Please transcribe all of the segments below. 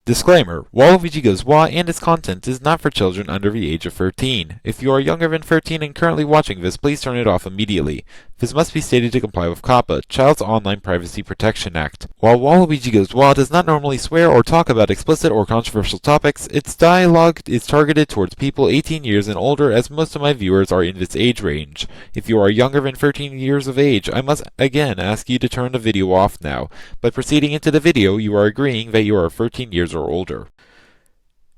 Disclaimer: Waluigi Goes Wah and its content is not for children under the age of 13. If you are younger than 13 and currently watching this, please turn it off immediately. This must be stated to comply with COPPA, Child's Online Privacy Protection Act. While Waluigi Goes Wah does not normally swear or talk about explicit or controversial topics, its dialogue is targeted towards people 18 years and older, as most of my viewers are in this age range. If you are younger than 13 years of age, I must again ask you to turn the video off now. By proceeding into the video, you are agreeing that you are 13 years or older.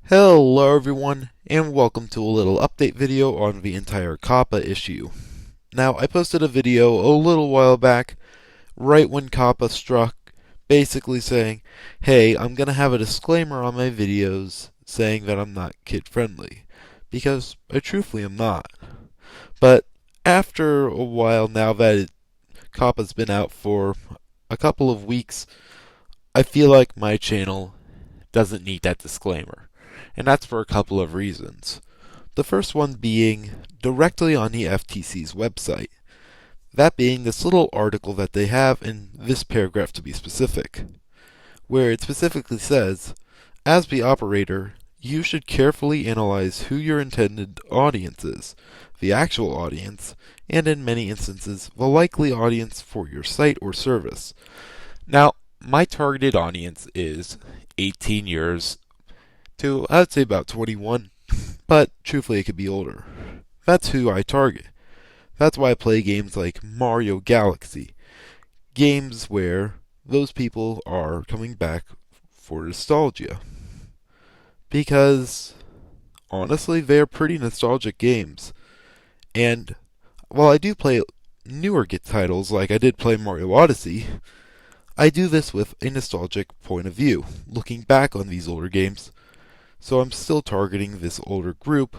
Hello everyone, and welcome to a little update video on the entire COPPA issue. Now, I posted a video a little while back, right when COPPA struck, basically saying, hey, I'm gonna have a disclaimer on my videos saying that I'm not kid-friendly, because I truthfully am not. But after a while now that COPPA's been out for a couple of weeks, I feel like my channel doesn't need that disclaimer, and that's for a couple of reasons. The first one being directly on the FTC's website. That being this little article that they have in this paragraph, to be specific, where it specifically says, as the operator, you should carefully analyze who your intended audience is, the actual audience, and in many instances, the likely audience for your site or service. Now, my targeted audience is 18 years to, I'd say, about 21, but truthfully it could be older. That's who I target. That's why I play games like Mario Galaxy, games where those people are coming back for nostalgia. Because, honestly, they're pretty nostalgic games. And while I do play newer titles, like I did play Mario Odyssey, I do this with a nostalgic point of view, looking back on these older games. So I'm still targeting this older group,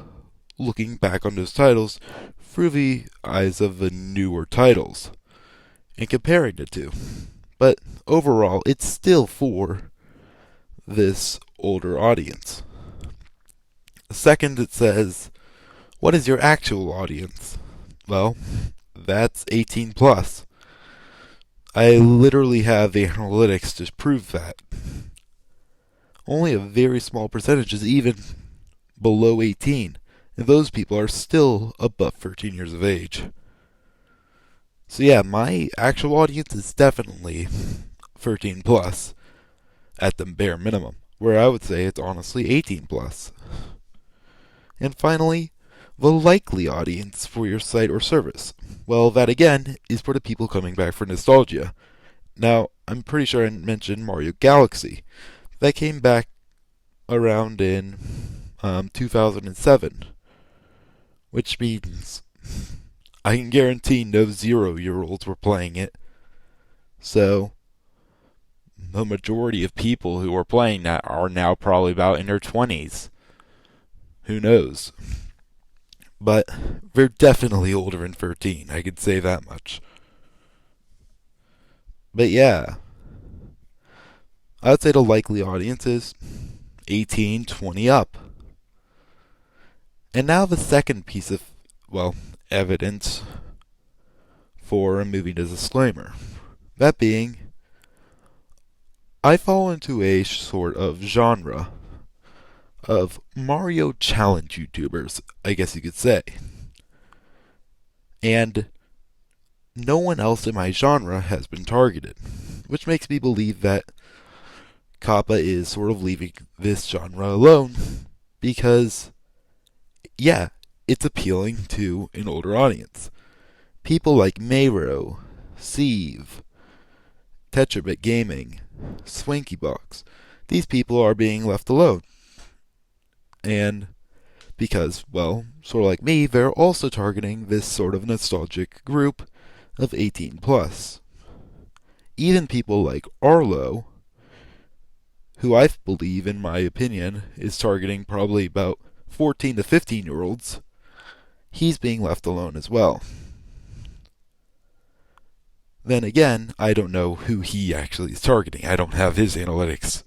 looking back on those titles through the eyes of the newer titles, and comparing the two. But overall, it's still for this older audience. Second, it says, what is your actual audience? Well, that's 18 plus. I literally have the analytics to prove that. Only a very small percentage is even below 18, and those people are still above 13 years of age. So yeah, my actual audience is definitely 13 plus, at the bare minimum, where I would say it's honestly 18 plus. And finally, the likely audience for your site or service. Well, that again is for the people coming back for nostalgia. Now, I'm pretty sure I mentioned Mario Galaxy. That came back around in 2007, which means I can guarantee no 0-year-olds were playing it. So, the majority of people who are playing that are now probably about in their 20s. Who knows? But they're definitely older than 13, I could say that much. But yeah, I would say the likely audience is 18, 20 up. And now the second piece of, evidence for removing the disclaimer. That being, I fall into a sort of genre of Mario challenge YouTubers, I guess you could say. And no one else in my genre has been targeted, which makes me believe that COPPA is sort of leaving this genre alone because, yeah, it's appealing to an older audience. People like Mayro, Sieve, Tetrabit Gaming, Swankybox, these people are being left alone. And because, sort of like me, they're also targeting this sort of nostalgic group of 18 plus. Even people like Arlo, who I believe, in my opinion, is targeting probably about 14 to 15-year-olds, he's being left alone as well. Then again, I don't know who he actually is targeting. I don't have his analytics.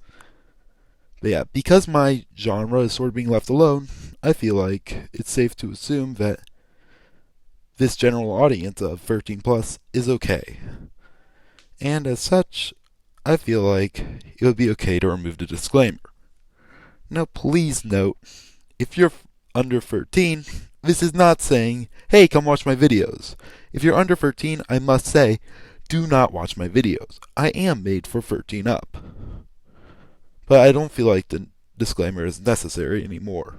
But yeah, because my genre is sort of being left alone, I feel like it's safe to assume that this general audience of 13 plus is okay. And as such, I feel like it would be okay to remove the disclaimer. Now, please note, if you're under 13, this is not saying, hey, come watch my videos. If you're under 13, I must say, do not watch my videos. I am made for 13 up. But I don't feel like the disclaimer is necessary anymore.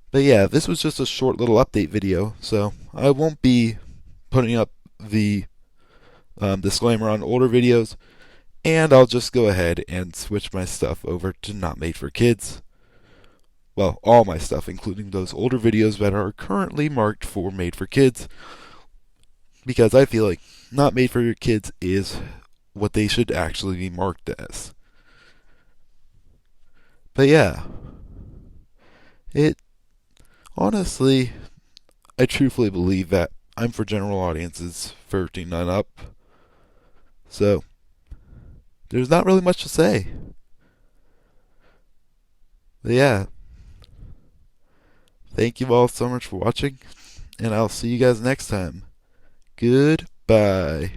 But yeah, this was just a short little update video, so I won't be putting up the disclaimer on older videos, and I'll just go ahead and switch my stuff over to Not Made for Kids. Well, all my stuff, including those older videos that are currently marked for Made for Kids, because I feel like Not Made for Kids is what they should actually be marked as. But yeah, it honestly, I truthfully believe that I'm for general audiences 13 and up. So, there's not really much to say. But yeah, thank you all so much for watching, and I'll see you guys next time. Goodbye.